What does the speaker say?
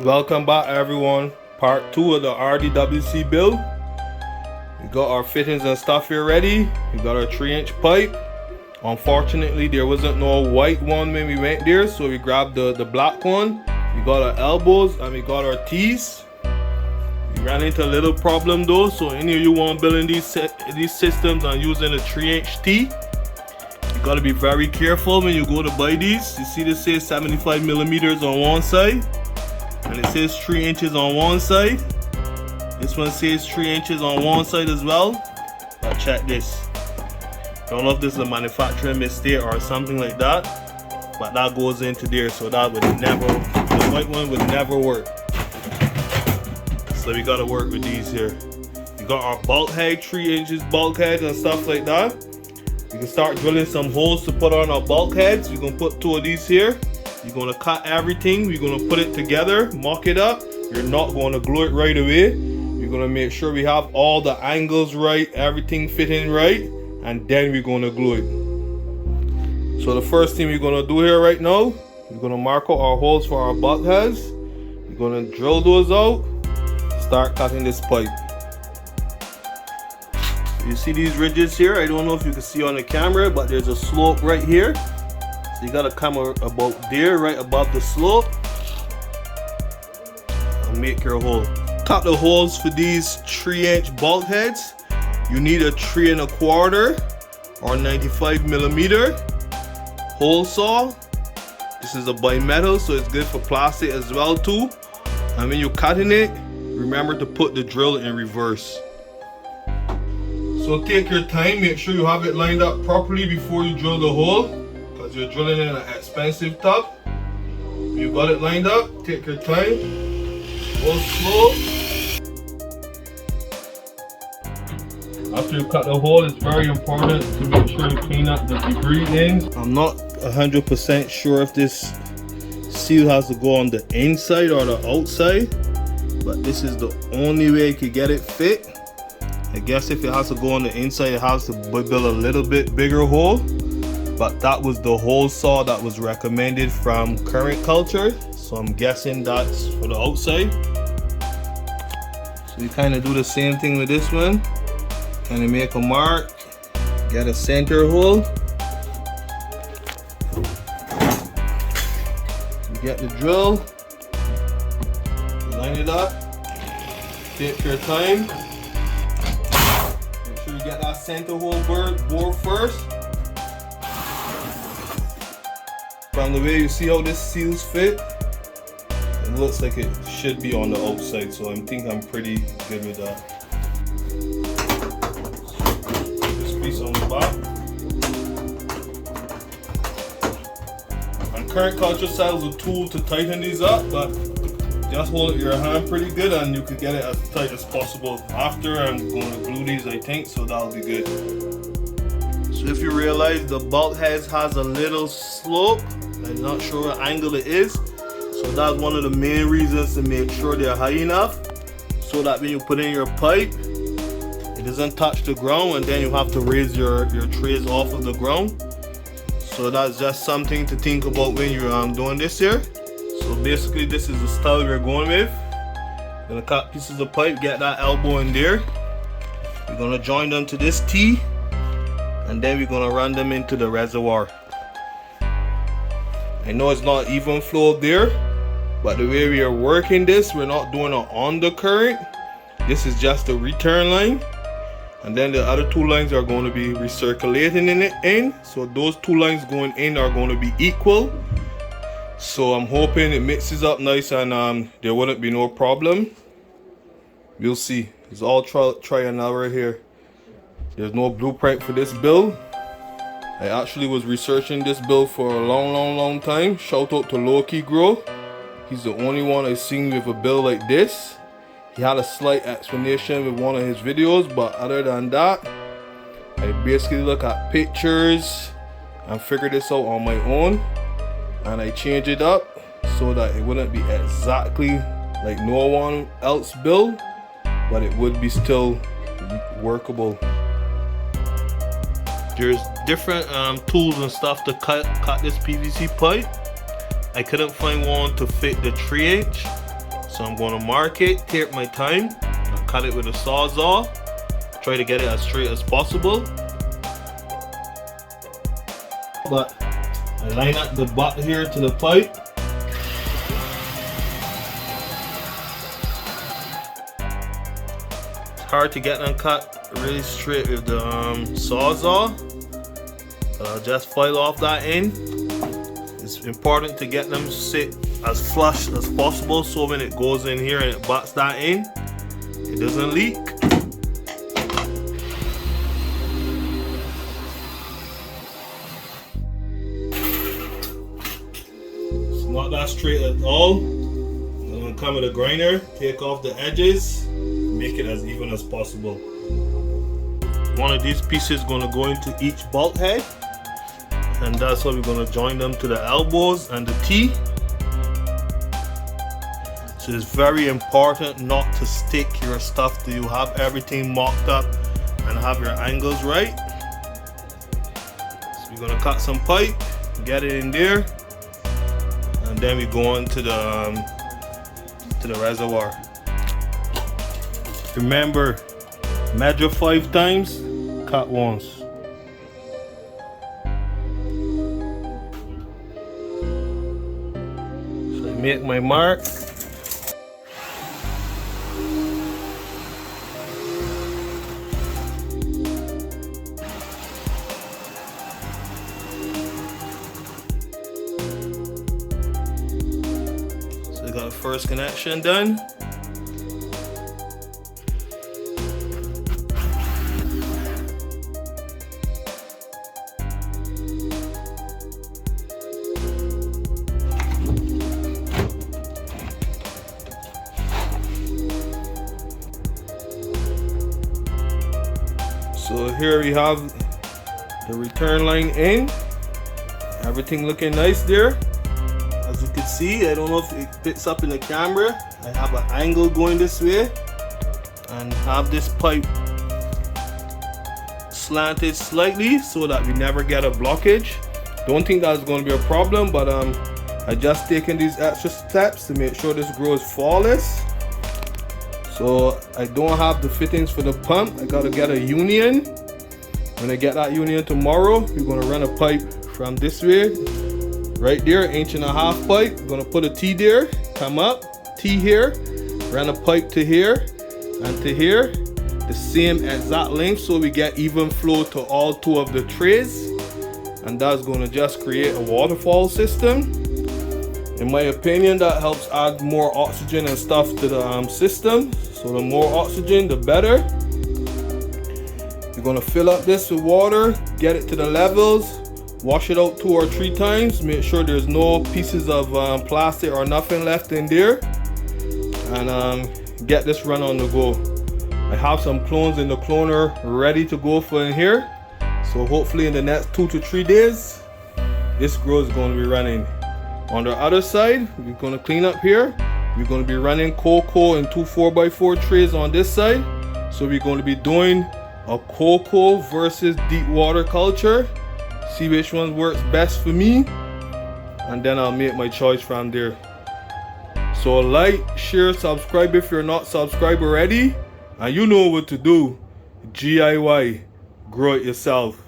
Welcome back everyone. Part 2 of the Rdwc build. We got our fittings and stuff here ready. We got our 3-inch pipe. Unfortunately there wasn't no white one when we went there, so we grabbed the black one. We got our elbows and we got our T's. We ran into a little problem though, so any of you want building these systems and using a 3-inch T, you gotta be very careful when you go to buy these. You see this says 75 millimeters on one side and it says 3 inches on one side. This one says 3 inches on one side as well. But check this. Don't know if this is a manufacturing mistake or something like that, but that goes into there, so that would never, the white one would never work. So we gotta work with these here. We got our bulkhead, 3 inches bulkhead and stuff like that. We can start drilling some holes to put on our bulkheads. We're gonna put 2 of these here. You're gonna cut everything. We're gonna put it together, mock it up. You're not gonna glue it right away. You're gonna make sure we have all the angles right, everything fitting right, and then we're gonna glue it. So the first thing we're gonna do here right now, we're gonna mark out our holes for our bulkheads. We're gonna drill those out, start cutting this pipe. You see these ridges here? I don't know if you can see on the camera, but there's a slope right here. So you gotta come about there, right above the slope, and make your hole. Cut the holes for these 3-inch bulkheads. You need a 3 1/4 or 95 millimeter hole saw. This is a bimetal, so it's good for plastic as well too. And when you're cutting it, remember to put the drill in reverse. So take your time, make sure you have it lined up properly before you drill the hole, because you're drilling in an expensive tub. You got it lined up, take your time, go slow. After you cut the hole, it's very important to make sure you clean up the debris in. I'm not 100% sure if this seal has to go on the inside or the outside, but this is the only way you could get it fit. I guess if it has to go on the inside, it has to build a little bit bigger hole, but that was the hole saw that was recommended from Current Culture, so I'm guessing that's for the outside. So you kind of do the same thing with this one. Kind of make a mark, get a center hole, you get the drill, line it up, take your time. You get that center hole bore first. From the way you see how this seals fit, it looks like it should be on the outside, so I think I'm pretty good with that. This piece on the back. And Current Culture sells a tool to tighten these up, but just hold it in your hand pretty good and you can get it as tight as possible. After, I'm going to glue these, I think, so that'll be good. So if you realize the bulkhead has a little slope, I'm not sure what angle it is, so that's one of the main reasons to make sure they're high enough, so that when you put in your pipe, it doesn't touch the ground and then you have to raise your trays off of the ground. So that's just something to think about when you're doing this here. So basically this is the style we're going with. We're gonna cut pieces of pipe, get that elbow in there. We're gonna join them to this T, and then we're gonna run them into the reservoir. I know it's not even flow up there, but the way we are working this, we're not doing an undercurrent. This is just a return line, and then the other 2 lines are going to be recirculating in. So those 2 lines going in are going to be equal. So I'm hoping it mixes up nice and there wouldn't be no problem. We'll see. It's all try and error here. There's no blueprint for this build. I actually was researching this build for a long time. Shout out to Low Key Grow. He's the only one I've seen with a build like this. He had a slight explanation with one of his videos, but other than that, I basically look at pictures and figure this out on my own. And I change it up so that it wouldn't be exactly like no one else build, but it would be still workable. There's different tools and stuff to cut this PVC pipe. I couldn't find one to fit the 3-inch. So I'm going to mark it, take my time, and cut it with a sawzall. Try to get it as straight as possible. But I line up the butt here to the pipe. It's hard to get them cut really straight with the sawzall. I'll just file off that end. It's important to get them sit as flush as possible so when it goes in here and it butts that in, it doesn't leak. It's not that straight at all. I'm gonna come with a grinder, take off the edges, make it as even as possible. One of these pieces is gonna go into each bulkhead, and that's how we're gonna join them to the elbows and the T. So it's very important not to stick your stuff till you have everything mocked up and have your angles right. So we're gonna cut some pipe, get it in there, and then we go on to the reservoir. Remember, measure 5 times, cut once. So I make my mark. Got the first connection done. So here we have the return line in. Everything looking nice there. As you can see, I don't know if it picks up in the camera, I have an angle going this way and have this pipe slanted slightly so that we never get a blockage. Don't think that's going to be a problem, but I just taken these extra steps to make sure this grows flawless. So I don't have the fittings for the pump. I gotta get a union. When I get that union tomorrow, we're gonna run a pipe from this way. Right there, 1.5 inch pipe. We're gonna put a T there, come up, T here, run a pipe to here and to here, the same exact length so we get even flow to all 2 of the trays, and that's gonna just create a waterfall system. In my opinion, that helps add more oxygen and stuff to the system. So the more oxygen, the better. You're gonna fill up this with water, get it to the levels. Wash it out 2 or 3 times. Make sure there's no pieces of plastic or nothing left in there. And get this run on the go. I have some clones in the cloner ready to go for in here. So hopefully in the next 2 to 3 days, this grow is going to be running. On the other side, we're going to clean up here. We're going to be running cocoa in 2 4x4 trays on this side. So we're going to be doing a cocoa versus deep water culture. See which one works best for me, and then I'll make my choice from there. So like, share, subscribe if you're not subscribed already, and you know what to do. GIY, grow it yourself.